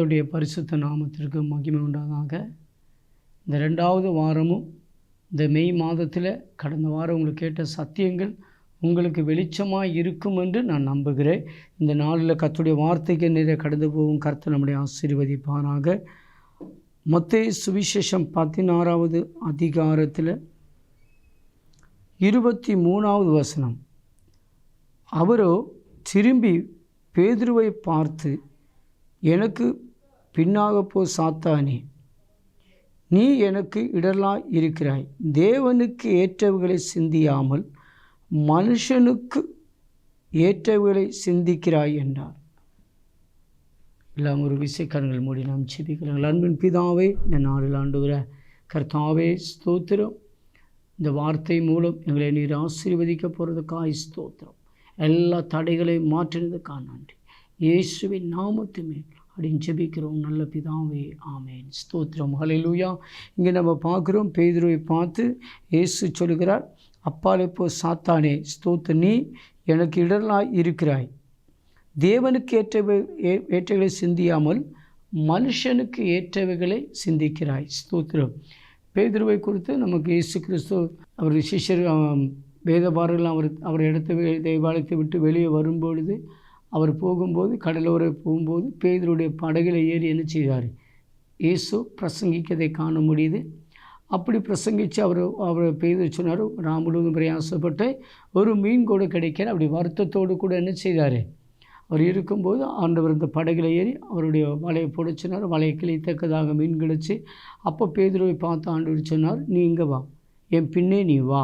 கர்த்தருடைய பரிசுத்த நாமத்திற்கு மகிமை உண்டாதாக. இந்த 2வது வாரமும் இந்த மே மாதத்தில் கடந்த வாரம் உங்களுக்கு கேட்ட சத்தியங்கள் உங்களுக்கு வெளிச்சமாக இருக்கும் என்று நான் நம்புகிறேன். இந்த நாளில் கர்த்தருடைய வார்த்தைக்கு நிறைய கடந்து போகும் கர்த்தர் நம்முடைய ஆசீர்வதிப்பாராக. மத்தேயு சுவிசேஷம் 16வது அதிகாரத்தில் 23வது வசனம். அவரோ திரும்பி பேதுருவை பார்த்து, எனக்கு பின்னாக போ சாத்தானே, நீ எனக்கு இடரலாய் இருக்கிறாய். தேவனுக்கு ஏற்றவைகளை சிந்தியாமல் மனுஷனுக்கு ஏற்றவைகளை சிந்திக்கிறாய் என்றார். எல்லாம் ஒரு விசைக்கரங்கள் மூடி நாம் செபிக்கிறோம். அன்பின் பிதாவே, இந்த நாளில் ஆண்டவரே கர்த்தாவே ஸ்தோத்திரம். இந்த வார்த்தை மூலம் எங்களை நீர் ஆசீர்வதிக்க போகிறதுக்காக ஸ்தோத்திரம். எல்லா தடைகளையும் மாற்றினதுக்காக நன்றி. இயேசுவின் நாமத்து மேல் அப்படின்னு ஜெபிக்கிறோம் நல்ல பிதாவே, ஆமேன். ஸ்தோத்திரம், ஹல்லேலூயா. இங்கே நம்ம பார்க்குறோம், பேதுருவை பார்த்து இயேசு சொல்கிறார், அப்பாலே போ சாத்தானே, ஸ்தோத்திர, நீ எனக்கு இடரலாய் இருக்கிறாய். தேவனுக்கு ஏற்றவைகளை சிந்தியாமல் மனுஷனுக்கு ஏற்றவைகளை சிந்திக்கிறாய். ஸ்தோத்திரம். பேதுருவை குறித்து நமக்கு இயேசு கிறிஸ்து அவர் சிஷ்யர் வேதபாரர்கள் அவர் இடத்த தேவாலயத்தை விட்டு வெளியே வரும்பொழுது, அவர் போகும்போது கடலோரை போகும்போது பேதுருடைய படகில் ஏறி என்ன செய்தார்? இயேசு பிரசங்கிக்கதை காண முடியுது. அப்படி பிரசங்கித்து அவர் பேதுரு சொன்னார், நான் முழுவதும் பிரயாசப்பட்டு ஒரு மீன் கூட கிடைக்கல. அப்படி வருத்தத்தோடு கூட என்ன செய்தார்? அவர் இருக்கும்போது ஆண்டவர் இந்த படகில் ஏறி அவருடைய வலையை போட சொன்னார். வலையை கிழித்தக்கதாக மீன் கிடச்சி. அப்போ பேதுருவை பார்த்து ஆண்டவர் சொன்னார், நீ இங்கே வா, என் பின்னே நீ வா,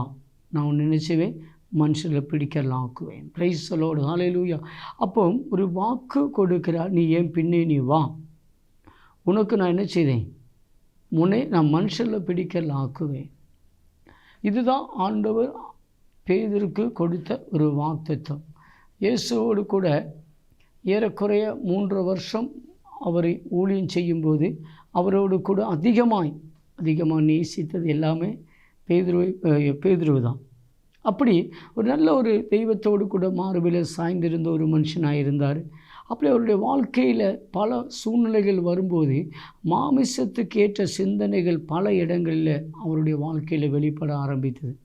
நான் உன்னை நினைச்சுவேன் மனுஷர்களை பிடிக்கலாம் ஆக்குவேன். பிரைஸ் தி லார்ட், ஹல்லேலூயா. அப்போ ஒரு வாக்கு கொடுக்கிறார், நீ என் பின்னே நீ வா, உனக்கு நான் என்ன செய்தேன்? முன்னே நான் மனுஷர்களை பிடிக்கலாம் ஆக்குவேன். இதுதான் ஆண்டவர் பேதுருக்கு கொடுத்த ஒரு வாக்குத்தத்தம். இயேசுவோடு கூட ஏறக்குறைய 3 வருஷம் அவரை ஊழியம் செய்யும்போது அவரோடு கூட அதிகமாக நேசித்தது எல்லாமே பேதுரு தான். அப்படி ஒரு நல்ல ஒரு தெய்வத்தோடு கூட மார்பில் சாய்ந்திருந்த ஒரு மனுஷனாக இருந்தார். அப்படி அவருடைய வாழ்க்கையில் பல சூழ்நிலைகள் வரும்போது மாமிசத்துக்கு ஏற்ற சிந்தனைகள் பல இடங்களில் அவருடைய வாழ்க்கையில் வெளிப்பட ஆரம்பித்தது.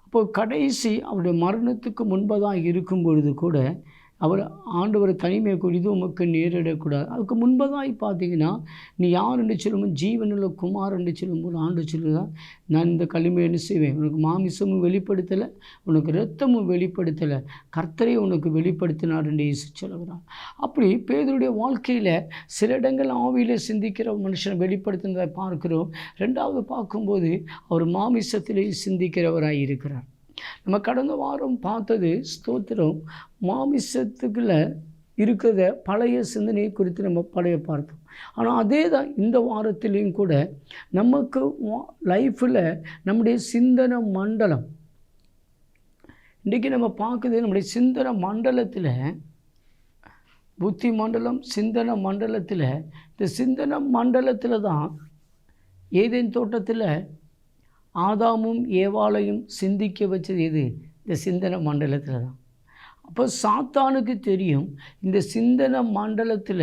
அப்போது கடைசி அவருடைய மரணத்துக்கு முன்பதாக இருக்கும் பொழுது கூட அவர் ஆண்டவர் தனிமை குறித்து உமக்கு நேரிடக்கூடாது. அதுக்கு முன்பதாக பார்த்தீங்கன்னா, நீ யார் என்று சொல்லும்போது ஜீவனுள்ள குமார் என்று சொல்லும்போது ஆண்டு சொல்லுதான், நான் இந்த களிமை என்ன செய்வேன்? உனக்கு மாமிசமும் வெளிப்படுத்தலை, உனக்கு இரத்தமும் வெளிப்படுத்தலை, கர்த்தரை உனக்கு வெளிப்படுத்தினார் என்று இயேசு சொல்லுகிறார். அப்படி பேதுருடைய வாழ்க்கையில் சில இடங்கள் ஆவியில் சிந்திக்கிற மனுஷனை வெளிப்படுத்தினதை பார்க்கிறோம். 2வது பார்க்கும்போது அவர் மாமிசத்திலே சிந்திக்கிறவராக இருக்கிறார். நம்ம கடந்த வாரம் பார்த்தது ஸ்தோத்திரம், மாமிசத்துக்குள்ள இருக்கிறத பழைய சிந்தனையை குறித்து நம்ம பார்த்தோம். ஆனால் அதே தான் இந்த வாரத்திலையும் கூட நமக்கு லைஃப்பில் நம்முடைய சிந்தனை மண்டலம் இன்றைக்கி நம்ம பார்க்குது. நம்முடைய சிந்தனை மண்டலத்தில் புத்தி மண்டலம், சிந்தனை மண்டலத்தில், இந்த சிந்தனை மண்டலத்தில் தான் ஏதேன் தோட்டத்தில் ஆதாமும் ஏவாளையும் சிந்திக்க வச்சது எது? இந்த சிந்தனை மண்டலத்தில் தான். அப்போ சாத்தானுக்கு தெரியும், இந்த சிந்தனை மண்டலத்தில்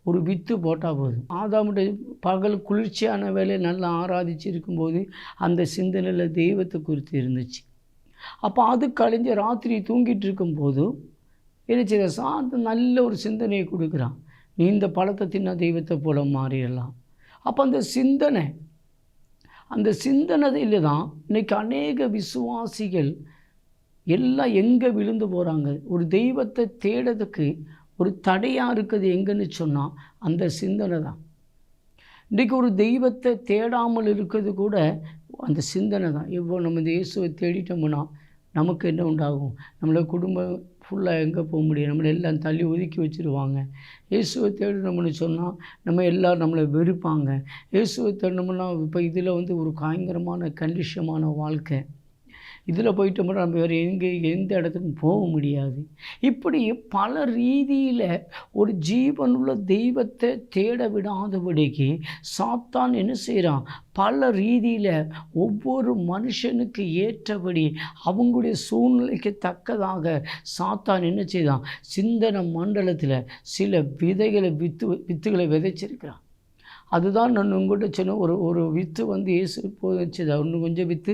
ஒரு வித்து போட்டால் போதும். ஆதாமுடைய பகல் குளிர்ச்சியான வேலையை நல்லா ஆராதிச்சு இருக்கும்போது அந்த சிந்தனையில் தெய்வத்தை குறித்து இருந்துச்சு. அப்போ அது கழிஞ்ச ராத்திரி தூங்கிட்டு இருக்கும்போது என்ன செய்ய, சாத்தான் நல்ல ஒரு சிந்தனையை கொடுக்குறான், நீ இந்த பழத்தை தின்னா தெய்வத்தை போல மாறிடலாம். அப்போ அந்த சிந்தனையில் தான் இன்றைக்கி அநேக விசுவாசிகள் எல்லாம் எங்கே விழுந்து போகிறாங்க. ஒரு தெய்வத்தை தேடுறதுக்கு ஒரு தடையாக இருக்குது எங்கன்னு சொன்னால் அந்த சிந்தனை தான். இன்றைக்கி ஒரு தெய்வத்தை தேடாமல் இருக்கிறது கூட அந்த சிந்தனை தான். இப்போ நம்ம இந்த இயேசுவை தேடிட்டோம்னா நமக்கு என்ன உண்டாகும்? நம்மளை குடும்பம் ஃபுல்லாக எங்கே போக முடியும்? நம்மளை எல்லாம் தள்ளி ஒதுக்கி வச்சுருவாங்க. இயேசுவை தேடினோம்னு சொன்னால் நம்ம எல்லோரும் நம்மளை வெறுப்பாங்க. இயேசுவை தேடினோம்னா இப்போ இதில் ஒரு பயங்கரமான கண்டிஷமான வாழ்க்கை. இதில் போயிட்டோம்னா நம்ம வேறு எந்த இடத்துக்கும் போக முடியாது. இப்படி பல ரீதியில் ஒரு ஜீவனுள்ள தெய்வத்தை தேட விடாதபடிக்கு சாத்தான் என்ன செய்கிறான்? பல ரீதியில் ஒவ்வொரு மனுஷனுக்கு ஏற்றபடி அவங்களுடைய சூழ்நிலைக்கு தக்கதாக சாத்தான் என்ன செய்தான்? சிந்தனை மண்டலத்தில் சில வித்துகளை விதைச்சிருக்கிறான். அதுதான் நான் உங்கள்கிட்ட சொன்ன ஒரு வித்து இயேசு போச்சுது. இன்னும் கொஞ்சம் வித்து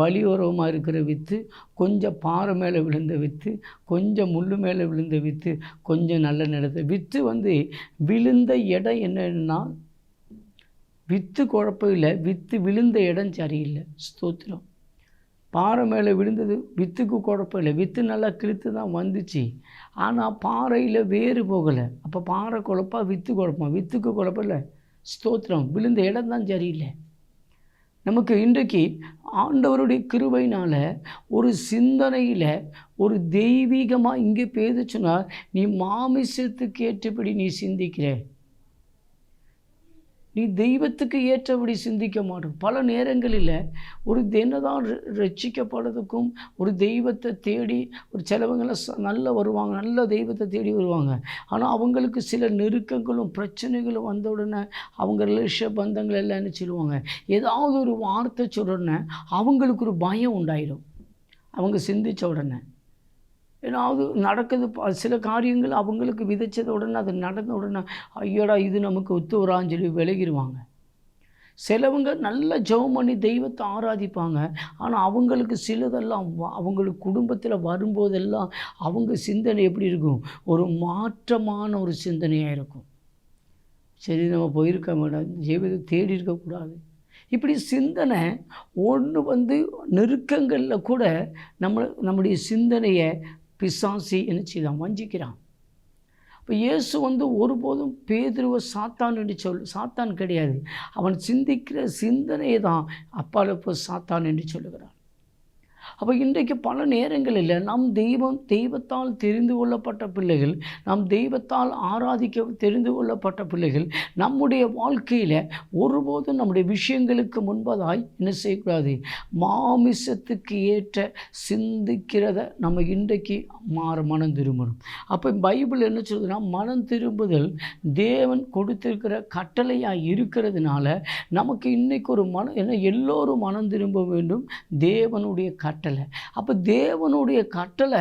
வழியோரமாக இருக்கிற வித்து, கொஞ்சம் பாறை மேலே விழுந்த வித்து, கொஞ்சம் முள் மேலே விழுந்த வித்து, கொஞ்சம் நல்ல நிலத்தை வித்து விழுந்த இடம் என்னன்னா, வித்து குழப்பம் இல்லை, வித்து விழுந்த இடம் சரியில்லை. ஸ்தோத்திரம். பாறை மேலே விழுந்தது வித்துக்கு குழப்பம் இல்லை, வித்து நல்லா கிழித்து தான் வந்துச்சு. ஆனால் பாறையில் வேறு போகலை. அப்போ பாறை குழப்பா வித்து குழப்பம்? வித்துக்கு குழப்பம் இல்லை. ஸ்தோத்திரம். விழுந்த இடம் தான் சரியில்லை. நமக்கு இன்றைக்கு ஆண்டவருடைய கிருபையினால் ஒரு சிந்தனையில் ஒரு தெய்வீகமாக இங்கே பேச சொன்னால், நீ மாமிசத்துக்கு ஏற்றபடி நீ சிந்திக்கிற, நீ தெய்வத்துக்கு ஏற்றபடி சிந்திக்க மாட்டோம். பல நேரங்களில் ஒரு என்னதான் ரட்சிக்கப்படுறதுக்கும் ஒரு தெய்வத்தை தேடி ஒரு சிலவங்களாம் நல்ல வருவாங்க, நல்ல தெய்வத்தை தேடி வருவாங்க. ஆனால் அவங்களுக்கு சில நெருக்கங்களும் பிரச்சனைகளும் வந்த உடனே அவங்க ரிலேஷன் பந்தங்கள் எல்லாம் என்ன சொல்லுவாங்க? ஏதாவது ஒரு வார்த்தை சொல்கிறோன்னே அவங்களுக்கு ஒரு பயம் உண்டாயிடும். அவங்க சிந்தித்த உடனே ஏதாவது நடக்குது, சில காரியங்கள் அவங்களுக்கு விதைச்சத உடனே அது நடந்த உடனே ஐயோடா இது நமக்கு ஒத்து வரான்னு சொல்லி விலகிடுவாங்க. சிலவங்க நல்ல ஜெபம் பண்ணி தெய்வத்தை ஆராதிப்பாங்க. ஆனால் அவங்களுக்கு சிலதெல்லாம் அவங்களுக்கு குடும்பத்தில் வரும்போதெல்லாம் அவங்க சிந்தனை எப்படி இருக்கும்? ஒரு மாற்றமான ஒரு சிந்தனையாக இருக்கும். சரி, நம்ம போயிருக்க மாட்டோம், ஜெபத்தை தேடி இருக்கக்கூடாது. இப்படி சிந்தனை ஒன்று நெருக்கங்களில் கூட நம்முடைய சிந்தனையை பிசாசி என்ன செய்தான்? வஞ்சிக்கிறான். இப்போ இயேசு ஒருபோதும் பேதுருவை சாத்தான் என்று சாத்தான் கிடையாது, அவன் சிந்திக்கிற சிந்தனையை தான் அப்பால சாத்தான் என்று சொல்லுகிறான். அப்போ இன்றைக்கு பல நேரங்களில் நாம் தெய்வத்தால் தெரிந்து கொள்ளப்பட்ட பிள்ளைகள், நாம் தெய்வத்தால் ஆராதிக்க தெரிந்து கொள்ளப்பட்ட பிள்ளைகள் நம்முடைய வாழ்க்கையில் ஒருபோதும் நம்முடைய விஷயங்களுக்கு முன்பதாய் என்ன செய்யக்கூடாது? மாமிசத்துக்கு ஏற்ற சிந்திக்கிறத நம்ம இன்றைக்கு மனம் திரும்பணும். அப்போ பைபிள் என்ன சொல்லுதுன்னா, மனம் திரும்புதல் தேவன் கொடுத்திருக்கிற கட்டளையாக இருக்கிறதுனால நமக்கு இன்றைக்கு ஒரு எல்லோரும் மனம் திரும்ப வேண்டும், தேவனுடைய கட்டளை. அப்போ தேவனுடைய கட்டளை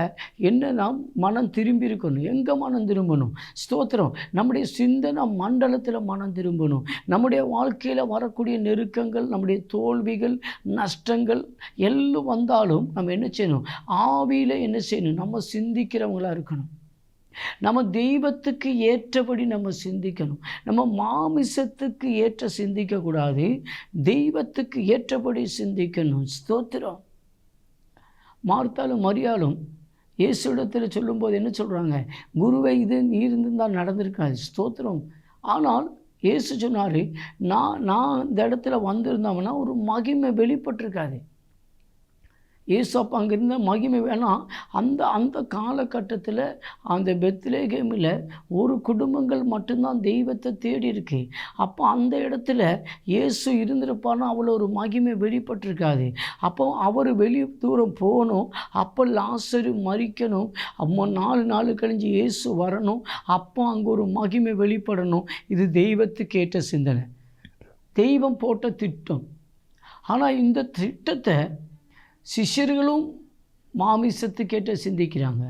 என்னன்னா, மனம் திரும்பி இருக்கணும். எங்கே மனம் திரும்பணும்? ஸ்தோத்திரம். நம்முடைய சிந்தனை மண்டலத்தில் மனம் திரும்பணும். நம்முடைய வாழ்க்கையில் வரக்கூடிய நெருக்கங்கள், நம்முடைய தோல்விகள், நஷ்டங்கள் எல்லாம் வந்தாலும் நம்ம என்ன செய்யணும்? ஆவியில் என்ன செய்யணும்? நம்ம சிந்திக்கிறவங்களாக இருக்கணும். நம்ம தெய்வத்துக்கு ஏற்றபடி நம்ம சிந்திக்கணும். நம்ம மாமிசத்துக்கு ஏற்ற சிந்திக்கக்கூடாது, தெய்வத்துக்கு ஏற்றபடி சிந்திக்கணும். ஸ்தோத்திரம். மார்த்தாலும் மரியாளும் இயேசுவிடத்தில் சொல்லும்போது என்ன சொல்கிறாங்க? குருவை, இது நீ இருந்திருந்தால் நடந்திருக்காது. ஸ்தோத்திரம். ஆனால் இயேசு சொன்னார், நான் இந்த இடத்துல வந்திருந்தோம்னா ஒரு மகிமை வெளிப்பட்டிருக்காது. இயேசு அப்போ அங்கே இருந்த மகிமை வேணாம். அந்த காலகட்டத்தில் அந்த பெத்லகேமில் ஒரு குடும்பங்கள் மட்டும்தான் தெய்வத்தை தேடி இருக்கு. அப்போ அந்த இடத்துல இயேசு இருந்திருப்பான்னா அவ்வளோ ஒரு மகிமை வெளிப்பட்டிருக்காது. அப்போ அவர் தூரம் போகணும், அப்போ லாசரு மரிக்கணும், 4 நாள் கழிஞ்சு இயேசு வரணும், அப்போ அங்கே ஒரு மகிமை வெளிப்படணும். இது தெய்வத்துக்கு ஏற்ற சிந்தனை, தெய்வம் போட்ட திட்டம். ஆனால் இந்த திட்டத்தை சிஷ்யர்களும் மாமிசத்துக்கேற்ற சிந்திக்கிறாங்க,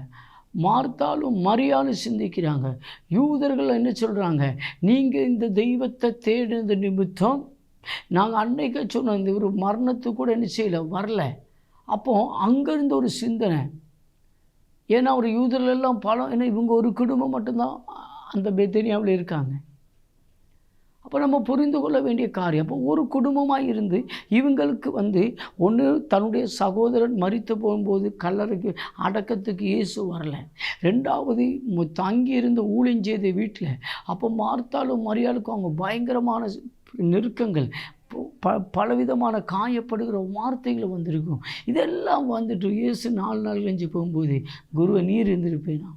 மார்த்தாலும் மரியாளும் சிந்திக்கிறாங்க. யூதர்கள் என்ன சொல்கிறாங்க? நீங்கள் இந்த தெய்வத்தை தேடினது நிமித்தம் நாங்கள் அன்னைக்கு சொன்ன இந்த ஒரு மரணத்துக்கு கூட என்ன செய்யலை, வரல. அப்போது அங்கேருந்து ஒரு சிந்தனை. ஏன்னா ஒரு யூதர்களெல்லாம் ஏன்னா இவங்க ஒரு குடும்பம் மட்டும்தான் அந்த பெத்தனியாவில் இருக்காங்க. அப்போ நம்ம புரிந்து கொள்ள வேண்டிய காரியம், அப்போ ஒரு குடும்பமாக இருந்து இவங்களுக்கு ஒன்று தன்னுடைய சகோதரன் மரித்து போகும்போது கல்லறைக்கு அடக்கத்துக்கு இயேசு வரல. 2வது தங்கி இருந்த ஊழியஞ்செய்த வீட்டில் அப்போ மார்த்தாலும் மரியாளுக்கும் அவங்க பயங்கரமான நெருக்கங்கள், பலவிதமான காயப்படுகிற வார்த்தைகள் வந்திருக்கும். இதெல்லாம் இயேசு 4 நாள் கழிஞ்சு போகும்போது, குருவை நீர் இருந்திருப்பேனா?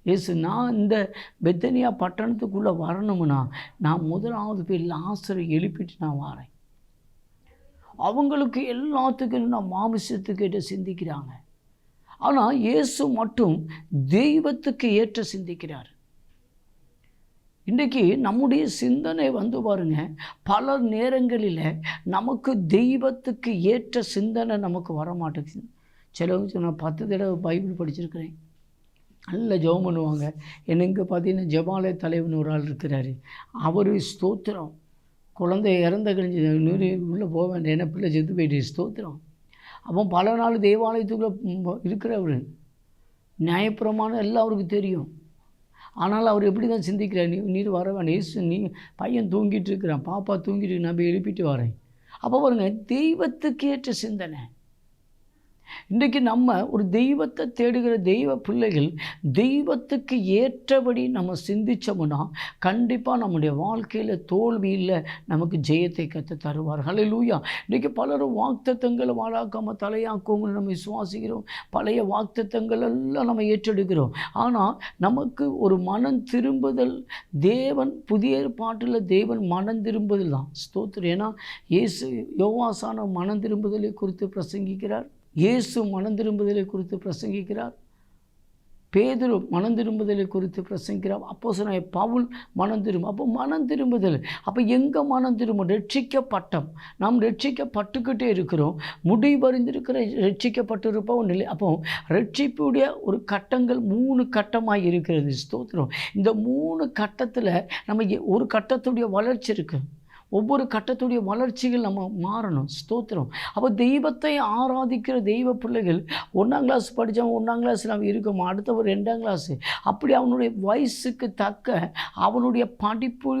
இயேசு, நான் இந்த பெத்தனியா பட்டணத்துக்குள்ளே வரணும்னா நான் முதலாவது போய் லாசரை எழுப்பிட்டு நான் வரேன். அவங்களுக்கு எல்லாத்துக்கும் நான் மாமிசத்துக்கிட்ட சிந்திக்கிறாங்க. ஆனால் இயேசு மட்டும் தெய்வத்துக்கு ஏற்ற சிந்திக்கிறார். இன்றைக்கி நம்முடைய சிந்தனை பாருங்க, பல நேரங்களில் நமக்கு தெய்வத்துக்கு ஏற்ற சிந்தனை நமக்கு வரமாட்டேங்குது. சிலவங்க நான் 10 தடவை பைபிள் படிச்சிருக்கிறேன், நல்ல ஜெபம் பண்ணுவாங்க. எனக்கு பார்த்தீங்கன்னா ஜெபாலய தலைவன் ஒரு ஆள் இருக்கிறாரு. அவர் ஸ்தோத்திரம், குழந்தை இறந்த கழிஞ்சு உள்ளே போக வேண்டிய என்ன பிள்ளை செத்து போயிட்டு ஸ்தோத்திரம். அப்போ பல நாள் தேவாலயத்துக்குள்ளே இருக்கிறவர், நியாயப்பிரமாணம் எல்லாம் அவருக்கு தெரியும். ஆனால் அவர் எப்படி தான் சிந்திக்கிறார், நீர் வர வேண்டாம், ஏசு நீ பையன் தூங்கிட்டு இருக்கிறான், பாப்பா தூங்கிட்டு நான் போய் எழுப்பிட்டு வரேன். அப்போ பாருங்க, தெய்வத்துக்கு ஏற்ற சிந்தனை. இன்றைக்கு நம்ம ஒரு தெய்வத்தை தேடுகிற தெய்வ பிள்ளைகள், தெய்வத்துக்கு ஏற்றபடி நம்ம சிந்தித்தோம்னா கண்டிப்பாக நம்முடைய வாழ்க்கையில் தோல்வி இல்லை, நமக்கு ஜெயத்தை கற்று தருவார். ஹல்லேலூயா. இன்றைக்கி பலரும் வாக்குத்தத்தங்களை வாழாக்காமல் தலையாக்குவோம்னு நம்ம விசுவாசிக்கிறோம். பழைய வாக்குத்தத்தங்கள் எல்லாம் நம்ம ஏற்றெடுக்கிறோம். ஆனால் நமக்கு ஒரு மனம் திரும்புதல், தேவன் புதிய ஏற்பாட்டில் தேவன் மனம் திரும்புதல் தான். ஸ்தோத்திரம். ஏன்னா இயேசு யோவாசான மனம் திரும்புதலை குறித்து பிரசங்கிக்கிறார், இயேசு மனம் திரும்புதலை குறித்து பிரசங்கிக்கிறார், பேதுரு மனம் திரும்புதலை குறித்து பிரசங்கிக்கிறார், அப்போஸ்தலனாகிய பவுல் மனம் திரும்ப. அப்போ மனம் திரும்புதல், அப்போ எங்கே மனம் திரும்ப? ரட்சிக்கப்பட்டோம், நாம் ரட்சிக்கப்பட்டுக்கிட்டே இருக்கிறோம், முடிவறிந்திருக்கிற ரட்சிக்கப்பட்டு இருப்போம் நிலை. அப்போ ரட்சிப்புடைய ஒரு கட்டங்கள் 3 கட்டமாக இருக்கிறது. ஸ்தோத்திரம். இந்த 3 கட்டத்தில் நம்ம ஒரு கட்டத்துடைய வளர்ச்சி இருக்குது. ஒவ்வொரு கட்டத்துடைய வளர்ச்சிகள் நம்ம மாறணும். ஸ்தோத்திரம். அப்போ தெய்வத்தை ஆராதிக்கிற தெய்வ பிள்ளைகள் 1ஆம் கிளாஸ் படித்தவன் 1ஆம் கிளாஸ் நம்ம இருக்கோம், அடுத்தவர் 2ஆம் கிளாஸு, அப்படி அவனுடைய வயசுக்கு தக்க அவனுடைய படிப்பு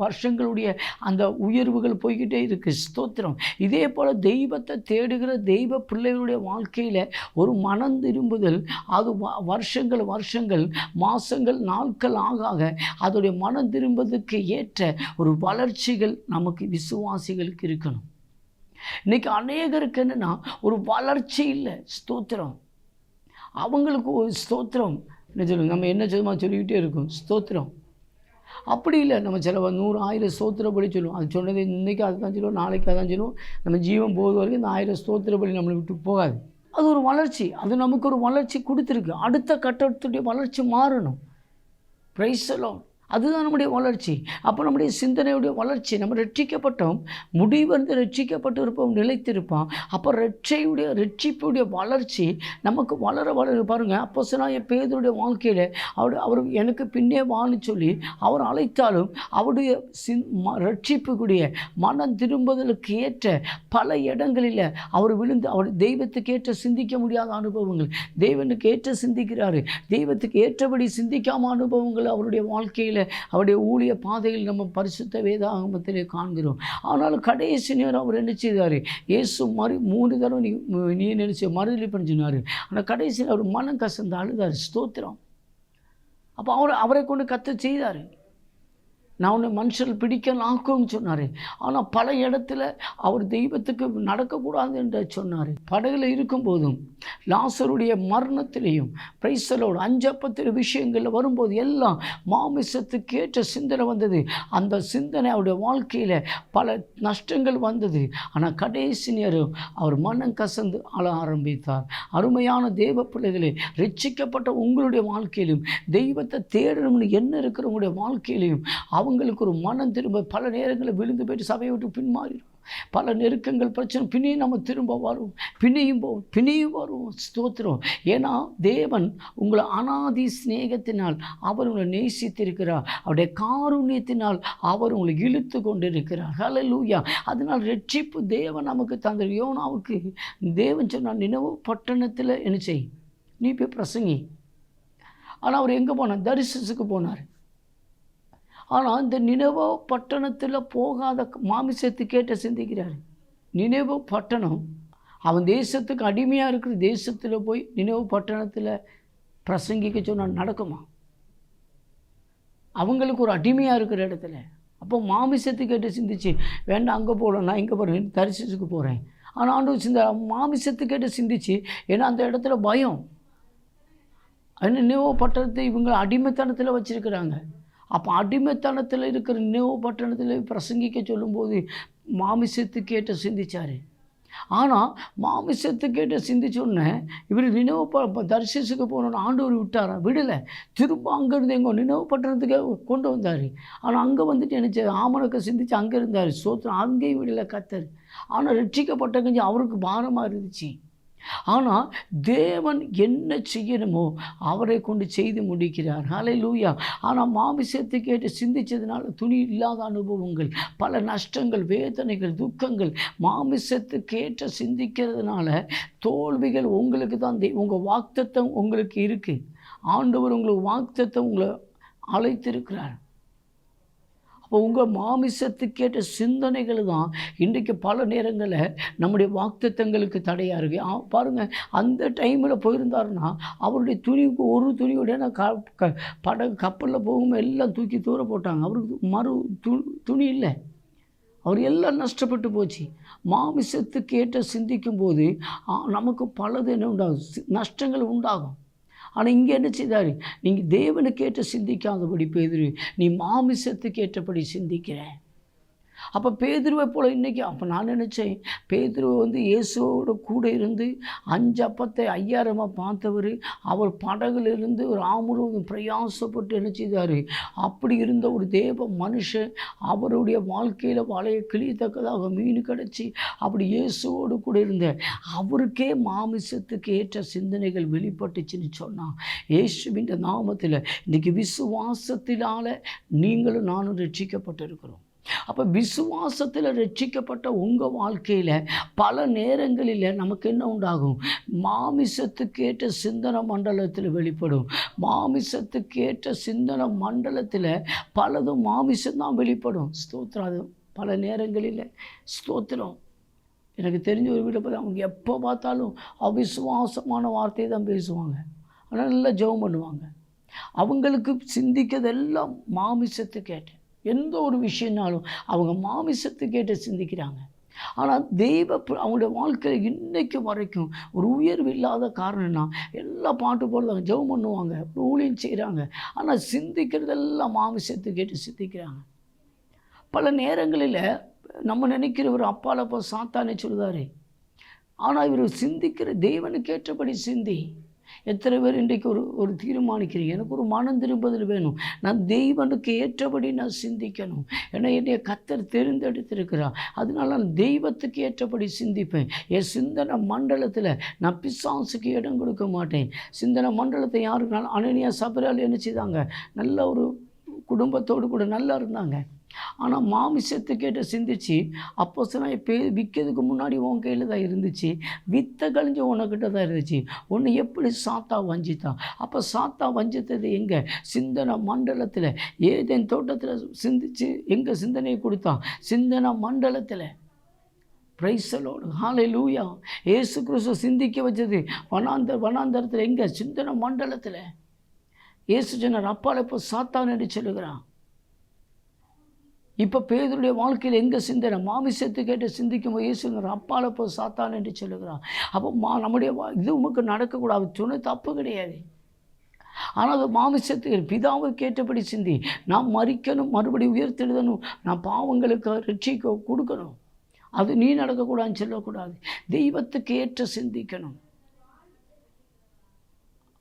வருஷங்களுடைய அந்த உயர்வுகள் போய்கிட்டே இருக்குது. ஸ்தோத்திரம். இதே போல் தெய்வத்தை தேடுகிற தெய்வ பிள்ளைகளுடைய வாழ்க்கையில் ஒரு மனம் திரும்புதல், அது வருஷங்கள் மாதங்கள் நாட்கள் ஆக அதோடைய மனம் திரும்புவதற்கு ஏற்ற ஒரு வளர்ச்சி நமக்கு விசுவாசிகளுக்கு இருக்கணும். இன்னைக்கு அநேகருக்கு என்னன்னா ஒரு வளர்ச்சி இல்லை. ஸ்தோத்திரம். அவங்களுக்கு ஒரு ஸ்தோத்திரம் என்ன சொல்லுங்க, நம்ம என்ன சொல்லுமா சொல்லிக்கிட்டே இருக்கோம். ஸ்தோத்திரம். அப்படி இல்லை, நம்ம சில 100 1000 ஸ்தோத்திரப்படி சொல்லுவோம். அது சொன்னது இன்றைக்கி அதுதான் சொல்லுவோம், நாளைக்கு அதான் சொல்லுவோம். நம்ம ஜீவன் போகுது வரைக்கும் இந்த 1000 ஸ்தோத்திரப்படி நம்மளை விட்டு போகாது. அது ஒரு வளர்ச்சி, அது நமக்கு ஒரு வளர்ச்சி கொடுத்துருக்கு. அடுத்த கட்டத்துடைய வளர்ச்சி மாறணும். Price the Lord. அதுதான் நம்முடைய வளர்ச்சி. அப்போ நம்முடைய சிந்தனையுடைய வளர்ச்சி, நம்ம ரட்சிக்கப்பட்டோம், முடிவந்து ரட்சிக்கப்பட்டு இருப்போம், நிலைத்திருப்போம். அப்போ ரட்சிப்புடைய வளர்ச்சி நமக்கு வளர பாருங்கள். அப்போஸ்தலனாகிய பேதுருடைய வாழ்க்கையில் அவர் எனக்கு பின்னே வான்னு சொல்லி அவர் அழைத்தாலும் அவருடைய ரட்சிப்புக்குடைய மனம் திரும்புதலுக்கு ஏற்ற பல இடங்களில் அவர் விழுந்து, அவர் தெய்வத்துக்கு ஏற்ற சிந்திக்க முடியாத அனுபவங்கள், தெய்வனுக்கு ஏற்ற சிந்திக்கிறாரு, தெய்வத்துக்கு ஏற்றபடி சிந்திக்காம அனுபவங்கள் அவருடைய வாழ்க்கையில், அவருடைய ஊழிய பாதையில் நம்ம பரிசுத்த வேதாகமத்திலே காண்கிறோம். ஆனாலும் கடைசி நேரம் அவர் என்ன செய்தார்? இயேசு 3 தடவை நீ நினைச்ச மறுதலிப்புன்னு சொன்னார். ஆனால் கடைசியில் அவர் மனம் கசந்து அழுதார். ஸ்தோத்திரம். அப்போ அவரை கொண்டு கத்த செய்தார். நான் உன்னை மனுஷர்கள் பிடிக்கலாக்கும்னு சொன்னார். ஆனால் பல இடத்துல அவர் தெய்வத்துக்கு நடக்கக்கூடாது என்று சொன்னார். படகுல இருக்கும்போதும் லாசருடைய மரணத்திலையும் பிரைசலோடு 5 அப்பத்திர விஷயங்களில் வரும்போது எல்லாம் மாமிசத்துக்கு ஏற்ற சிந்தனை வந்தது. அந்த சிந்தனை அவருடைய வாழ்க்கையில் பல நஷ்டங்கள் வந்தது. ஆனால் கடைசி நேரம் அவர் மனம் கசந்து அழ ஆரம்பித்தார். அருமையான தேவ பிள்ளைகளே, ரட்சிக்கப்பட்ட உங்களுடைய வாழ்க்கையிலும் தெய்வத்தை தேடணும்னு என்ன இருக்கிறவங்களுடைய வாழ்க்கையிலையும் அவங்களுக்கு ஒரு மனம் திரும்ப பல நேரங்களில் விழுந்து போயிட்டு சபையை விட்டு பின்மாறிடும். பல நெருக்கங்கள் பிரச்சனை பின்னையும் நம்ம திரும்ப வரும், பின்னையும் வரும். ஸ்தோத்திரம். ஏன்னா தேவன் உங்களை அனாதி சிநேகத்தினால் அவர் உங்களை நேசித்திருக்கிறார், அவருடைய காருண்யத்தினால் அவர் உங்களை இழுத்து கொண்டிருக்கிறார். ஹல்லேலூயா. அதனால் ரட்சிப்பு தேவன் நமக்கு தந்த. யோனாவுக்கு தேவன் சொன்னார், நினவு பட்டணத்தில் என்ன செய், நீ போய் பிரசங்கி. ஆனால் அவர் எங்கே போனார்? தரிசனத்துக்கு போனார். ஆனால் இந்த நினவே பட்டணத்தில் போகாத மாமிசத்துக்கு கேட்ட சிந்திக்கிறார். நினவே பட்டணம் அவன் தேசத்துக்கு அடிமையாக இருக்கிற தேசத்தில் போய் நினவே பட்டணத்தில் பிரசங்கிக்க சொன்னால் நடக்குமா? அவங்களுக்கு ஒரு அடிமையாக இருக்கிற இடத்துல. அப்போ மாமிசத்துக்கு கேட்டு சிந்திச்சு வேண்டாம் அங்கே போகலாம், நான் இங்கே போகிறேன், தரிசனத்துக்கு போகிறேன். ஆனால் ஆண்டவர் மாமிசத்துக்கு கேட்டு சிந்திச்சு, ஏன்னா அந்த இடத்துல பயம். நினவே பட்டணத்தை இவங்க அடிமைத்தனத்தில் வச்சுருக்கிறாங்க. அப்போ அடிமைத்தனத்தில் இருக்கிற நினவே பட்டணத்தில் பிரசங்கிக்க சொல்லும்போது மாமிசத்துக்கேற்ற சிந்திச்சார். ஆனால் மாமிசத்துக்கேற்ற சிந்திச்சோன்னே இவர் நினைவு தர்சிசுக்கு போகணுன்னு ஆண்டவர் விட்டாரா? விடலை. திரும்ப அங்கேருந்து எங்கோ நினைவு பட்டணத்துக்கு கொண்டு வந்தார். ஆனால் அங்கே வந்துட்டு நினச்ச ஆமணக்க சிந்திச்சு அங்கே இருந்தார். சோத்திரம் அங்கேயும் விடலை கத்தர். ஆனால் ரட்சிக்கப்பட்ட கஞ்சி அவருக்கு பாரமாக இருந்துச்சு. ஆனால் தேவன் என்ன செய்யணுமோ அவரை கொண்டு செய்து முடிக்கிறார். ஹல்லேலூயா. ஆனால் மாமிசத்தை கேட்டு சிந்தித்ததுனால துணி இல்லாத அனுபவங்கள், பல நஷ்டங்கள், வேதனைகள், துக்கங்கள், மாமிசத்துக்கேற்ற சிந்திக்கிறதுனால தோல்விகள் உங்களுக்கு தான். உங்கள் வாக்குத்தத்தம் உங்களுக்கு இருக்குது. ஆண்டவர் உங்களுக்கு வாக்குத்தத்தம் உங்களை அழைத்திருக்கிறார். அப்போ உங்கள் மாமிசத்துக்கேற்ற சிந்தனைகள் தான் இன்றைக்கு பல நேரங்களில் நம்முடைய வாக்குத்தத்தங்களுக்கு தடையாக இருக்குது. பாருங்கள், அந்த டைமில் போயிருந்தாருன்னா அவருடைய துணிக்கு ஒரு துணியோட படகு கப்பலில் போகும்போது எல்லாம் தூக்கி தூர போட்டாங்க. அவருக்கு துணி இல்லை. அவர் எல்லாம் நஷ்டப்பட்டு போச்சு. மாமிசத்துக்கேற்ற சிந்திக்கும் போது நமக்கு பலது என்ன உண்டாகும், நஷ்டங்கள் உண்டாகும். ஆனால் இங்கே என்ன செய்தார்? நீங்கள் தேவனுக்கேற்ற சிந்திக்காதபடி பேதுரு, நீ மாமிசத்துக்கேற்றபடி சிந்திக்கிற. அப்போ பேதுருவை போல் இன்றைக்கி அப்போ நான் நினச்சேன், பேதுருவை இயேசுவோட கூட இருந்து 5 அப்பத்தை 5000 பார்த்தவர். அவர் படகுலிருந்து ஒரு முழுவதும் பிரயாசப்பட்டு என்ன செய்தார்? அப்படி இருந்த ஒரு தேவ மனுஷன் அவருடைய வாழ்க்கையில் வலையை கிழித்தக்கதாக மீன் கிடச்சி அப்படி இயேசுவோடு கூட இருந்த அவருக்கே மாமிசத்துக்கு ஏற்ற சிந்தனைகள் வெளிப்பட்டுச்சுன்னு சொன்னால், இயேசுவின் நாமத்தில் இன்றைக்கி விசுவாசத்தினால் நீங்களும் நானும் ரட்சிக்கப்பட்டிருக்கிறோம். அப்போ விசுவாசத்தில் ரட்சிக்கப்பட்ட உங்கள் வாழ்க்கையில் பல நேரங்களில் நமக்கு என்ன உண்டாகும்? மாமிசத்துக்கேற்ற சிந்தனை மண்டலத்தில் வெளிப்படும். மாமிசத்துக்கேற்ற சிந்தனை மண்டலத்தில் பலதும் மாமிசம்தான் வெளிப்படும். ஸ்தோத்திரம். அது பல நேரங்களில் ஸ்தோத்திரம். எனக்கு தெரிஞ்ச ஒரு வீட்டை பார்த்து அவங்க எப்போ பார்த்தாலும் அவிசுவாசமான வார்த்தையை தான் பேசுவாங்க. ஆனால் நல்லா ஜெபம் பண்ணுவாங்க. அவங்களுக்கு சிந்திக்கிறதெல்லாம் மாமிசத்துக்கேற்ற எந்த ஒரு விஷயம்னாலும் அவங்க மாமிசத்துக்கேற்ற சிந்திக்கிறாங்க. ஆனால் அவங்களுடைய வாழ்க்கையில் இன்றைக்கு வரைக்கும் ஒரு உயர்வு இல்லாத காரணம்னா எல்லா பாட்டு போடுறாங்க, ஜெபம் பண்ணுவாங்க, ஊழியம் செய்கிறாங்க. ஆனால் சிந்திக்கிறதெல்லாம் மாமிசத்துக்கேட்டு சிந்திக்கிறாங்க. பல நேரங்களில் நம்ம நினைக்கிற ஒரு அப்பால போ சாத்தானே சொல்லுதாரு. ஆனால் இவர் சிந்திக்கிற தேவனுக்கேற்றபடி சிந்தி. எத்தனை பேர் இன்றைக்கு ஒரு தீர்மானிக்கிறீங்க, எனக்கு ஒரு மனம் திரும்புதல் வேணும், நான் தெய்வனுக்கு ஏற்றபடி நான் சிந்திக்கணும், ஏன்னா என்னைய கர்த்தர் தெரிந்தெடுத்திருக்கிறார், அதனால நான் தெய்வத்துக்கு ஏற்றபடி சிந்திப்பேன். என் சிந்தனை மண்டலத்தில் நான் பிசாசுக்கு இடம் கொடுக்க மாட்டேன். சிந்தனை மண்டலத்தை யாருக்குனாலும் அனனியா சபரியால் என்ன செய்தாங்க? நல்ல ஒரு குடும்பத்தோடு கூட நல்லா இருந்தாங்க. ஆனால் மாமிசத்துக்கேட்ட சிந்திச்சு அப்போஸ்தலனாகிய விற்கிறதுக்கு முன்னாடி உன் கையில் தான் இருந்துச்சு, வித்தை கழிஞ்சு உனக்கிட்ட தான் இருந்துச்சு. ஒன்று எப்படி சாத்தா வஞ்சித்தான்? அப்போ சாத்தா வஞ்சித்தது எங்கே? சிந்தனை மண்டலத்தில். ஏதேன் தோட்டத்தில் சிந்திச்சு எங்கே சிந்தனையை கொடுத்தான்? சிந்தனை மண்டலத்தில். Praise the lord. ஹல்லேலூயா. இயேசு கிறிஸ்து சிந்திக்க வச்சது வனாந்தரத்தில் எங்கே? சிந்தனை மண்டலத்தில். இயேசு சொன்னார், அப்பால இப்போ சாத்தான் என்று சொல்லுகிறான். இப்போ பேதுருடைய வாழ்க்கையில் எங்கே சிந்தனை? மாமிசத்துக்கேட்டு சிந்திக்கும் போது இயேசுங்கிற அப்பால போ சாத்தான் என்று சொல்லுகிறான். அப்போ நம்முடைய இது உமக்கு நடக்கக்கூடாது சொன்ன தப்பு கிடையாது. ஆனால் அது மாமிசத்துக்கு பிதாவுக்கு ஏற்றபடி சிந்தி. நான் மறிக்கணும், மறுபடியும் உயர்த்தெழுதணும், நான் பாவங்களுக்கு ரட்சிக்க கொடுக்கணும். அது நீ நடக்கக்கூடாதுன்னு சொல்லக்கூடாது. தெய்வத்துக்கு ஏற்ற சிந்திக்கணும்.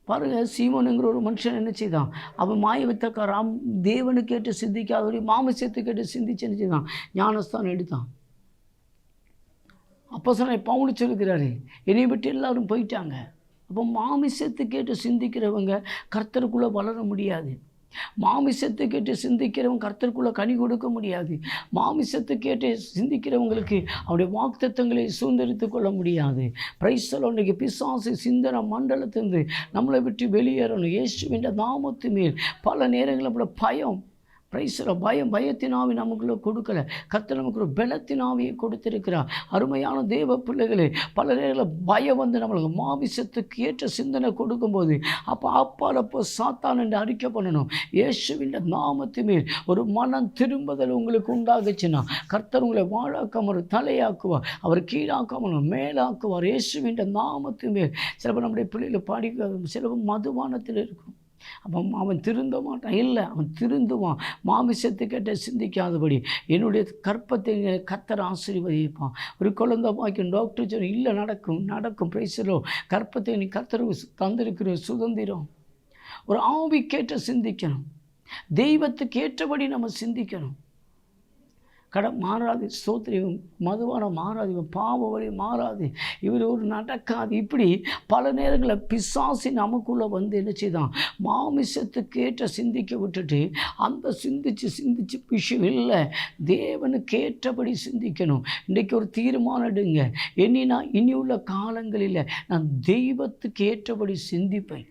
பாருங்கள், சீமோனுங்கிற ஒரு மனுஷன் என்ன செய்தான்? அவன் மாய வித்தக்காராம், தேவனுக்கு கேட்டு சிந்திக்காதவரை மாமிசத்தை கேட்டு சிந்திச்சு என்ன செய்தான்? ஞானஸ்தானம் எடுத்தான். அப்போஸ்தலனாகிய பவுல் சொல்லுகிறாரு, என்னை விட்டு எல்லாரும் போயிட்டாங்க. அப்போ மாமிசத்தை கேட்டு சிந்திக்கிறவங்க கர்த்தருக்குள்ளே வளர முடியாது. மாமிசத்தை கேட்டு சிந்திக்கிறவங்க கர்த்தருக்குள்ளே கனி கொடுக்க முடியாது. மாமிசத்தை கேட்டு சிந்திக்கிறவங்களுக்கு அவருடைய வாக்குத்தத்தங்களை சுதந்திரித்து கொள்ள முடியாது. Price the Lord. இன்றைக்கி பிசாசு சிந்தனை மண்டலத்திலிருந்து நம்மளை விட்டு வெளியேறணும். இயேசுவின் நாமத்து மேல் பல நேரங்களில் நம்மளோட பயம், பிரைஸ்ல பயத்தினாவி நமக்குள்ளே கொடுக்கல. கர்த்தர் நமக்கு ஒரு பலத்தினாவியை கொடுத்திருக்கிறார். அருமையான தேவ பிள்ளைகளே, பல நேரங்களில் பயம் நம்மளுக்கு மாமிசத்துக்கு ஏற்ற சிந்தனை கொடுக்கும்போது அப்போ சாத்தான் என்று அறிக்கை பண்ணணும். இயேசுவின் நாமத்து மேல் ஒரு மனம் திரும்புதல் உங்களுக்கு உண்டாகுச்சுன்னா கர்த்தர் உங்களை வாழாக்காம ஒரு தலையாக்குவார், அவர் கீழாக்காம மேலாக்குவார். இயேசுவின் நாமத்து மேல். சிலப்போ நம்முடைய பிள்ளைகளை பாடி, சிலப்போ மதுபானத்தில் இருக்கும். அப்போ அவன் திருந்த மாட்டான். இல்லை, அவன் திருந்துவான். மாமிசத்துக்கிட்ட சிந்திக்காதபடி என்னுடைய கற்பத்தை கர்த்தர் ஆசீர்வதிப்பான். ஒரு குழந்தை பாக்கியம் டாக்டர் சொல்லி இல்லை, நடக்கும் பிரைஸலோ. கற்பத்தை நீ கர்த்தர் தந்திருக்கிற சுதந்திரம். ஒரு ஆவிக்கேற்ற சிந்திக்கணும், தெய்வத்துக்கு ஏற்றபடி நம்ம சிந்திக்கணும். மாறாது, ஸ்தோத்திரம். மதுவானம் மாறாது, இவன் பாவ வழி மாறாது, இவர் ஒரு நடக்காது. இப்படி பல நேரங்களில் பிசாசி நமக்குள்ளே வந்து என்ன செய்தான், மாமிசத்துக்கு ஏற்ற சிந்திக்க விட்டுட்டு அந்த சிந்திச்சு விஷயம் இல்லை, தேவனுக்கு ஏற்றபடி சிந்திக்கணும். இன்றைக்கு ஒரு தீர்மானம் எடுங்க, இனி உள்ள காலங்களில் நான் தெய்வத்துக்கு ஏற்றபடி சிந்திப்பேன்.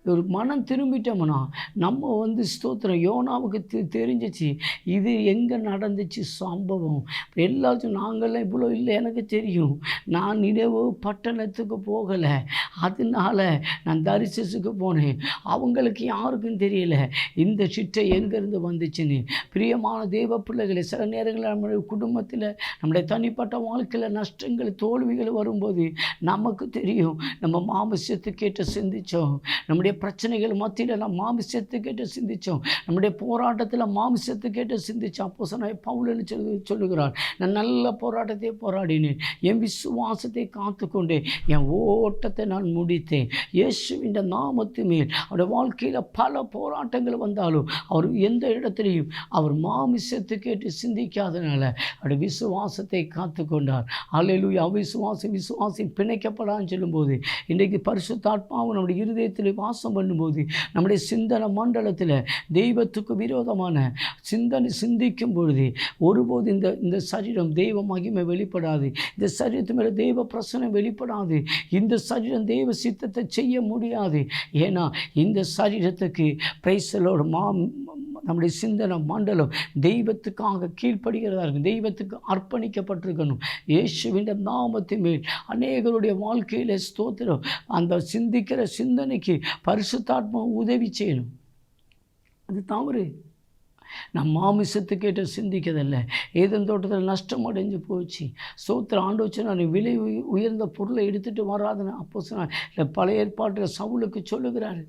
ஒரு மனம் திரும்பிட்டோம்னா நம்ம வந்து ஸ்தோத்திரம். யோனாவுக்கு தெரிஞ்சிச்சு இது எங்கே நடந்துச்சு சம்பவம். எல்லாத்தையும் நாங்கள்லாம் இவ்வளோ இல்லை, எனக்கு தெரியும், நான் நினைவு பட்டணத்துக்கு போகலை, அதனால நான் தரிசனத்துக்கு போனேன், அவங்களுக்கு யாருக்கும் தெரியல இந்த சிட்டை எங்கேருந்து வந்துச்சுன்னு. பிரியமான தேவ பிள்ளைகளை, சில நேரங்களில் நம்முடைய குடும்பத்தில் நம்முடைய தனிப்பட்ட வாழ்க்கையில் நஷ்டங்கள் தோல்விகள் வரும்போது நமக்கு தெரியும் நம்ம மாமிசத்துக்கேற்ற சிந்தித்தோம். நம்முடைய பிரச்சனைகள் மத்தியில் நம்ம மாமிசத்துக்கேற்ற சிந்தித்தோம். நம்முடைய போராட்டத்தில் மாமிசத்துக்கேற்ற சிந்தித்தோம். அப்போஸ்தலனாகிய பவுல் சொல்லுகிறார், நான் நல்ல போராட்டத்தை போராடினேன், என் விசுவாசத்தை காத்துக்கொண்டேன், என் ஓட்டத்தை நான் முடித்தேன். இயேசுவின் நாமத்து மேல் அவருடைய வாழ்க்கையில் பல போராட்டங்கள் வந்தாலும் அவர் எந்த இடத்துலையும் அவர் மாமிசத்துக்கேற்று சிந்திக்காதனால அவருடைய விசுவாசத்தை காத்துக்கொண்டார். அல்லேலூயா. விசுவாசி பிணைக்கப்படான்னு சொல்லும்போது இன்றைக்கு பரிசுத்தாத்மாவை நம்முடைய இருதயத்தில் வாசம் பண்ணும்போது நம்முடைய சிந்தனை மண்டலத்தில் தெய்வத்துக்கு விரோதமான சிந்தனை சிந்திக்கும் பொழுது ஒருபோது இந்த சரீரம் தெய்வ மகிமை வெளிப்படாது, இந்த சரீரத்து மேலே தெய்வ பிரசனம் வெளிப்படாது, இந்த சரீரம் தெய்வ சித்தத்தை செய்ய முடியாது. ஏன்னா இந்த சரீரத்துக்கு பிரைஸலோட நம்முடைய சிந்தனை மண்டலம் தெய்வத்துக்காக கீழ்ப்படுகிறதா இருக்கும், தெய்வத்துக்கு அர்ப்பணிக்கப்பட்டிருக்கணும். இயேசுவின் நாமத்தின் மேல் அநேகருடைய வாழ்க்கையில் ஸ்தோத்திரம் அந்த சிந்திக்கிற சிந்தனைக்கு பரிசுத்தாத்மா உதவி செய்யணும். அது தவறு. நான் மாமிசத்துக்கேட்ட சிந்திக்கிறதில்ல. ஏதேன் தோட்டத்தில் நஷ்டம் அடைஞ்சு போச்சு, ஸ்தோத்திரம். ஆண்டவச்சு நான் விலை உயர்ந்த பொருளை எடுத்துகிட்டு வராதுன்னு அப்போஸ்தலன் பழைய ஏற்பாட்டில் சவுலுக்கு சொல்லுகிறாரு.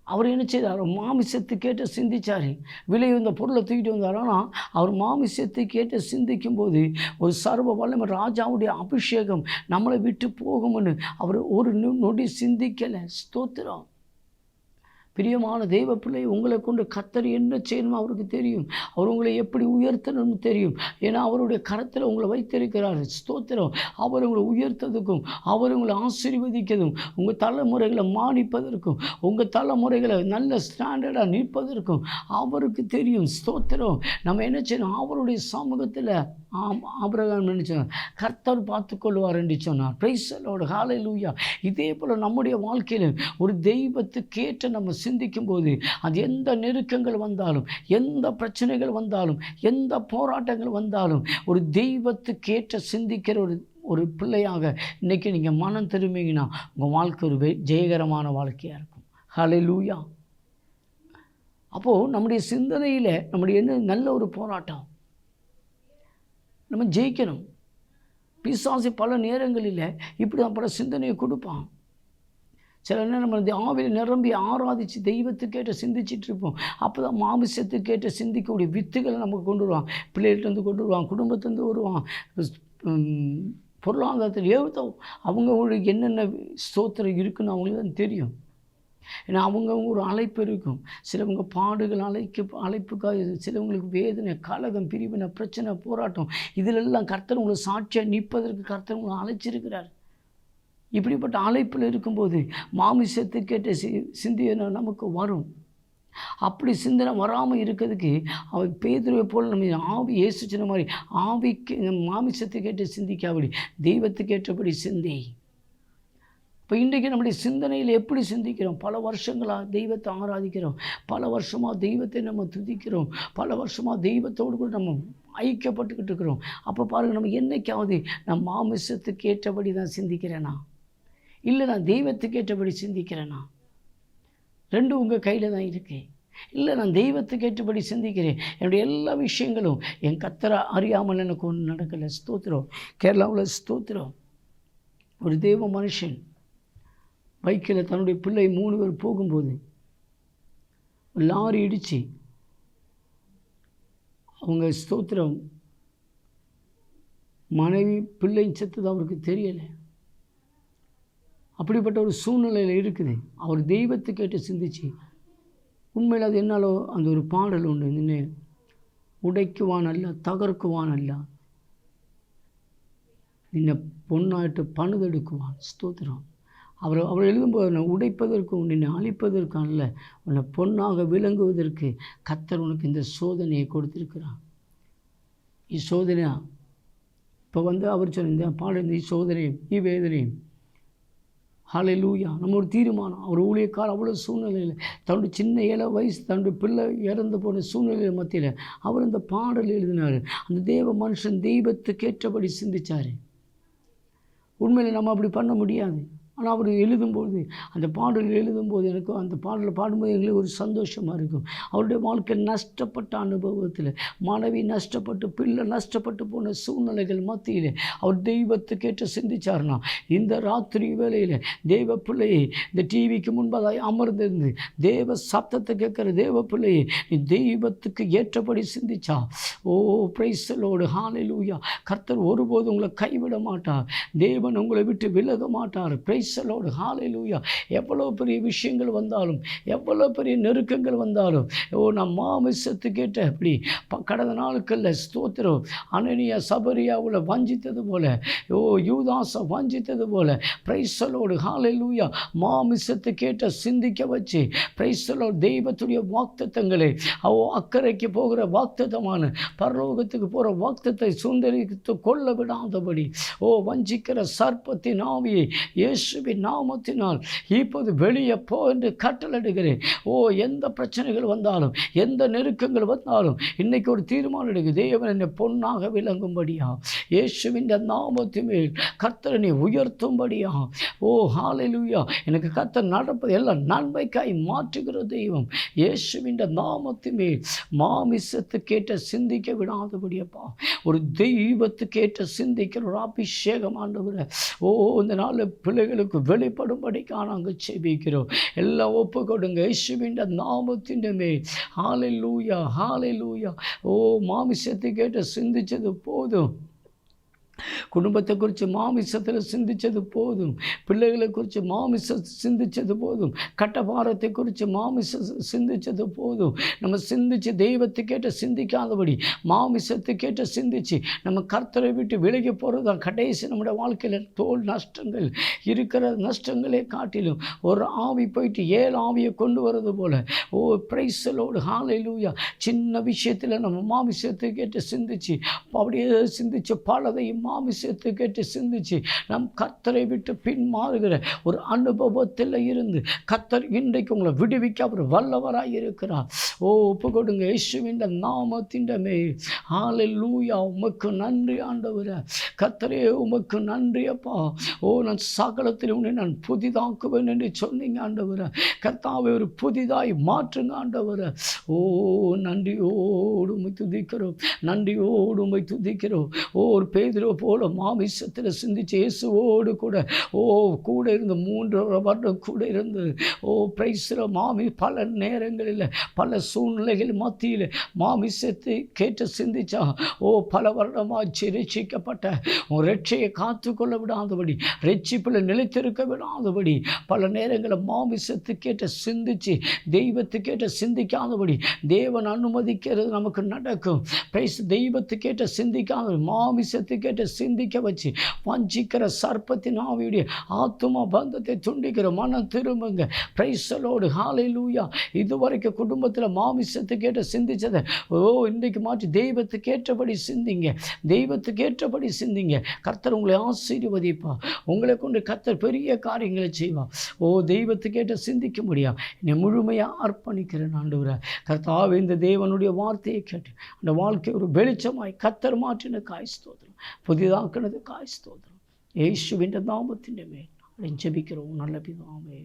அவர் என்ன செய்தார், மாமிசத்துக்கேட்ட சிந்திச்சார், விலை இந்த பொருளை தூக்கிட்டு வந்தார். ஆனால் அவர் மாமிசத்துக்கேட்ட சிந்திக்கும் போது ஒரு சர்வ வல்லமை ராஜாவுடைய அபிஷேகம் நம்மளை விட்டு போகும்னு அவர் ஒரு நொடி சிந்திக்கலை. ஸ்தோத்திரம். பிரியமான தெய்வ பிள்ளை, உங்களை கொண்டு கர்த்தர் என்ன செய்யணும் அவருக்கு தெரியும், அவர் உங்களை எப்படி உயர்த்தணும்னு தெரியும். ஏன்னா அவருடைய கரத்தில் உங்களை வைத்திருக்கிறார். ஸ்தோத்திரம். அவர் உங்களை உயர்த்ததுக்கும் அவர் உங்களை ஆசீர்வதிக்கிறதும் உங்கள் தலைமுறைகளை மானிப்பதற்கும் உங்கள் தலைமுறைகளை நல்ல ஸ்டாண்டர்டாக நிற்பதற்கும் அவருக்கு தெரியும். ஸ்தோத்திரம். நம்ம என்ன செய்யணும், அவருடைய சமூகத்தில் ஆபிரகாம் நினைச்சார், கர்த்தர் பார்த்து கொள்வார் என்று சொன்னார். Praise the lord. ஹல்லேலூயா. இதே போல் நம்முடைய வாழ்க்கையில் ஒரு தெய்வத்துக்கேற்ற நம்ம சிந்திக்கும் போது அது எந்த நெருக்கங்கள் வந்தாலும், எந்த பிரச்சனைகள் வந்தாலும், எந்த போராட்டங்கள் வந்தாலும் ஒரு தெய்வத்துக்கேற்ற சிந்திக்கிற ஒரு பிள்ளையாக இன்றைக்கி நீங்கள் மனம் திரும்பிங்கன்னா உங்கள் வாழ்க்கை ஒரு ஜெயகரமான வாழ்க்கையாக இருக்கும். ஹல்லேலூயா. அப்போது நம்முடைய சிந்தனையில் நம்முடைய என்ன நல்ல ஒரு போராட்டம், நம்ம ஜெயிக்கணும். பிசாசு பல நேரங்களில் இப்படி தான் பல சிந்தனையை கொடுப்பான். சில நேரம் நம்ம ஆவியில் நிரம்பி ஆராதித்து தெய்வத்துக்கேற்ற சிந்திச்சிட்டு இருப்போம். அப்போ தான் மாமிசத்துக்கேற்ற சிந்திக்கக்கூடிய வித்துகளை நமக்கு கொண்டு வருவான். பிள்ளைகிட்டேருந்து கொண்டு வருவான், குடும்பத்துலேருந்து வருவான், பொருளாதாரத்தில் ஏதோ அவங்களுக்கு என்னென்ன ஸ்தோத்திரம் இருக்குன்னு அவங்களுக்கு தான் தெரியும். ஏன்னா அவங்கவுங்க ஒரு அழைப்பு இருக்கும். சிலவங்க பாடுகள் அழைப்புக்காக, சிலவங்களுக்கு வேதனை, கலகம், பிரிவினை, பிரச்சனை, போராட்டம், இதிலெல்லாம் கர்த்தர் உங்களை சாட்சியாக நிற்பதற்கு கர்த்தர் உங்களை அழைச்சிருக்கிறார். இப்படிப்பட்ட அழைப்பில் இருக்கும்போது மாமிசத்துக்கேற்ற சிந்தனை நமக்கு வரும். அப்படி சிந்தனை வராமல் இருக்கிறதுக்கு அவன் பேதுருவை போல் நம்ம ஆவி இயேசு சொன்ன மாதிரி ஆவிக்கு மாமிசத்துக்கேற்ற சிந்திக்காபடி தெய்வத்துக்கேற்றபடி சிந்தி. இப்போ இன்றைக்கு நம்முடைய சிந்தனையில் எப்படி சிந்திக்கிறோம்? பல வருஷங்களாக தெய்வத்தை ஆராதிக்கிறோம், பல வருஷமாக தெய்வத்தை நம்ம துதிக்கிறோம், பல வருஷமாக தெய்வத்தோடு கூட நம்ம ஐக்கியப்பட்டுக்கிட்டு இருக்கிறோம். அப்போ பாருங்கள், நம்ம என்னைக்காவது நான் மாமிசத்துக்கு ஏற்றபடி தான் சிந்திக்கிறேனா, இல்லை நான் தெய்வத்துக்கு ஏற்றபடி சிந்திக்கிறேனா? ரெண்டும் உங்கள் கையில் தான் இருக்கு. இல்லை நான் தெய்வத்துக்கு ஏற்றபடி சிந்திக்கிறேன், என்னுடைய எல்லா விஷயங்களும் என் கர்த்தரை அறியாமல் எனக்கு ஒன்று நடக்கலை. ஸ்தோத்திரம். கேரளாவில் ஸ்தோத்திரம். ஒரு தெய்வ மனுஷன் பைக்கில் தன்னுடைய பிள்ளை 3 பேர் போகும்போது லாரி இடித்து அவங்க ஸ்தோத்திரம் மனைவி பிள்ளையும் செத்தது அவருக்கு தெரியலை. அப்படிப்பட்ட ஒரு சூழ்நிலையில் இருக்குது. அவர் தெய்வத்தை கேட்டு சிந்திச்சு உண்மையில் அது என்னாலோ அந்த ஒரு பாடல் உண்டு, நின்று உடைக்குவான் அல்ல தகர்க்குவான் அல்ல, நின்னை பொன்னாயிட்டு பணுதெடுக்குவான். ஸ்தோத்திரம். அவர் எழுதும்போது உன்னை உடைப்பதற்கும் நின்னை அழிப்பதற்கும் அல்ல, உன்னை பொன்னாக விளங்குவதற்கு கர்த்தர் உனக்கு இந்த சோதனையை கொடுத்திருக்கிறான். இச்சோதனையா இப்போ அவர் சொன்ன இந்த பாடல் சோதனையும் வேதனையும் ஹல்லேலூயா. நம்ம ஒரு தீர்மானம். அவர் ஊழியக்காரர் அவ்வளோ சூழ்நிலையில் தன்னுடைய சின்ன வயசு தன்னுடைய பிள்ளை இறந்து போன சூழ்நிலையில் மத்தியில் அவர் இந்த பாடல் எழுதினார். அந்த தேவ மனுஷன் தெய்வத்துக்கு ஏற்றபடி சிந்திச்சார். உண்மையில் நம்ம அப்படி பண்ண முடியாது. ஆனால் அவர் எழுதும்போது அந்த பாடல் எழுதும்போது எனக்கு அந்த பாடலை பாடும்போது எங்களுக்கு ஒரு சந்தோஷமாக இருக்கும். அவருடைய வாழ்க்கை நஷ்டப்பட்ட அனுபவத்தில் மனைவி நஷ்டப்பட்டு பிள்ளை நஷ்டப்பட்டு போன சூழ்நிலைகள் மத்தியில் அவர் தெய்வத்துக்கேற்ற சிந்திச்சார்னா இந்த ராத்திரி வேளையில் தெய்வ பிள்ளையை இந்த டிவிக்கு முன்பதாக அமர்ந்திருந்து தேவ சத்தத்தை கேட்குற தேவ பிள்ளையை நீ தெய்வத்துக்கு ஏற்றபடி சிந்திச்சா, ஓ பிரைஸ் தி லார்ட், ஹல்லேலூயா. கர்த்தர் ஒருபோதும் உங்களை கைவிட மாட்டார். தேவன் உங்களை விட்டு விலக மாட்டார். பிரைஸ் தி லார்ட், ஹல்லேலூயா. எவ்வளோ பெரிய விஷயங்கள் வந்தாலும் எவ்வளோ பெரிய நெருக்கங்கள் வந்தாலும் நான் மாமிசத்துக்கேற்ற அப்படி கடந்த நாட்களில் ஸ்தோத்திரம் அனனியா சபரியாவில் வஞ்சித்தது போல, யூதாசை வஞ்சித்தது போல பிரைஸ் தி லார்ட், ஹல்லேலூயா. மாமிசத்துக்கேற்ற சிந்திக்க வச்சு பிரைஸ் தி லார்ட் தெய்வத்துடைய வாக்குத்தத்தங்களை அக்கறைக்கு போகிற வாக்குத்தத்தமான பரலோகத்துக்கு போகிற வாக்குத்தத்தை சுந்தரித்து கொள்ள விடாதபடி வஞ்சிக்கிற சர்ப்பத்தின் ஆவியை இயேசுவின் நாமத்தினால் இப்போது வெளியே போ என்று கட்டளையிடுகிறேன். எந்த பிரச்சனைகள் வந்தாலும் எந்த நெருக்கங்கள் வந்தாலும் இன்னைக்கு ஒரு தீர்மானம் எடுக்கு. தேவன் என்னை பொன்னாக விளங்கும்படியா இயேசுவின் நாமத்தின் மேல் கர்த்தரை நீ உயர்த்தும்படியா. ஹல்லேலூயா. எனக்கு கர்த்தர் நடப்பது எல்லாம் நன்மைக்காய் மாற்றுகிற தெய்வம் இயேசுவின் நாமத்தின் மேல் மாமிசத்துக்கேற்ற சிந்திக்க விடாதபடியப்பா ஒரு தெய்வத்துக்கேற்ற சிந்திக்கிற ஒரு அபிஷேகம் ஆண்டவரே. இந்த நாள் பிள்ளைகளுக்கு வெளிப்படும்படிக்காக நாங்கள் செபிக்கிறோம். எல்லாம் ஒப்பு கொடுங்க இயேசுவின் நாமத்தின் மேல். ஹல்லேலூயா, ஹல்லேலூயா. மாமிசத்தை கேட்டு சிந்திச்சது போதும். குடும்பத்தை குறித்து மாமிசத்தில் சிந்தித்தது போதும். பிள்ளைகளை குறித்து சிந்தித்தது போதும். கட்டபாரத்தை குறித்து சிந்தித்தது போதும். நம்ம சிந்தித்து தெய்வத்துக்கேட்ட சிந்திக்காதபடி மாமிசத்துக்கேட்ட சிந்தித்து நம்ம கர்த்தரை விட்டு விலகி போகிறது தான் கடைசி நம்முடைய வாழ்க்கையில் தோல் நஷ்டங்கள் இருக்கிற நஷ்டங்களே காட்டிலும் ஒரு ஆவி போயிட்டு 7 ஆவியை கொண்டு வர்றது போல பிரைஸ் தி லார்ட், ஹல்லேலூயா. சின்ன விஷயத்தில் நம்ம மாமிசத்துக்கேட்ட சிந்தித்து அப்படியே சிந்தித்து பலதையும் மாமிசத்தை கேட்டு சிந்திச்சு நம் கர்த்தரை விட்டு பின்மாறுகிற ஒரு அனுபவத்தில் இருந்து கர்த்தர் இன்றைக்கு உங்களை விடுவிக்க அவர் வல்லவராய் இருக்கிறார். ஒப்பு கொடுங்க இயேசுவின் நாமத்தின் மேல். ஹல்லேலூயா. உமக்கு நன்றி ஆண்டவரே. கர்த்தரே உமக்கு நன்றி அப்பா. நான் சகலத்தில் உன்னை நான் புதிதாக்குவேன் என்று சொன்னீங்க ஆண்டவரே. கர்த்தாவை ஒரு புதிதாய் மாற்றுங்க ஆண்டவரே. நன்றியோடு உம்மை துதிக்கிறோம், நன்றியோடு உம்மை துதிக்கிறோம். ஒரு பேதுரு போல மாமிசத்தில் சிந்திச்சு இயேசுவோடு கூட கூட இருந்து 3 வருடம் கூட இருந்து பிரைஸ்ல பல நேரங்களில் பல சூழ்நிலைகள் மத்தியில் மாமிசத்தை கேட்டு சிந்திச்சா பல வருடமாக ரட்சிக்கப்பட்ட ரட்சையை காத்துக்கொள்ள விடாதபடி ரட்சிப்பில் நிலைத்திருக்க விடாதபடி பல நேரங்களில் மாமிசத்தை கேட்ட சிந்திச்சு தெய்வத்துக்கேட்ட சிந்திக்காதபடி தேவன் அனுமதிக்கிறது நமக்கு நடக்கும். பிரைஸ் தெய்வத்துக்கேட்ட சிந்திக்காத மாமிசத்துக்கேட்ட சிந்திக்க வச்சு வஞ்சிக்கிற சர்ப்பத்தின் ஆவியுடைய ஆத்தும பந்தத்தை துண்டிக்கிற மனம் திரும்புங்க. பிரைஸ் தி லார்ட், ஹல்லேலூயா. இதுவரைக்கும் குடும்பத்தில் மாமிசத்துக்கேட்ட சிந்திச்சதை இன்றைக்கு மாற்றி தெய்வத்துக்கேற்றபடி சிந்திங்க, தெய்வத்துக்கேற்றபடி சிந்திங்க. கர்த்தர் உங்களை ஆசீர்வதிப்பா. உங்களை கொண்டு கர்த்தர் பெரிய காரியங்களை செய்வா. தெய்வத்துக்கேட்ட சிந்திக்க முடியா. என்னை முழுமையாக அர்ப்பணிக்கிறேன் ஆண்டவரே. கர்த்தாவே இந்த தேவனுடைய வார்த்தையை கேட்டு அந்த வாழ்க்கை ஒரு வெளிச்சமாய் கர்த்தர் மாற்றின காய் ஸ்தோத்திரம், புதிதாக்குனது காய் ஸ்தோத்திரம். இயேசுவின் நாமத்தின் மேல் ஜெபிக்கிறோம் நல்ல பிதாவே.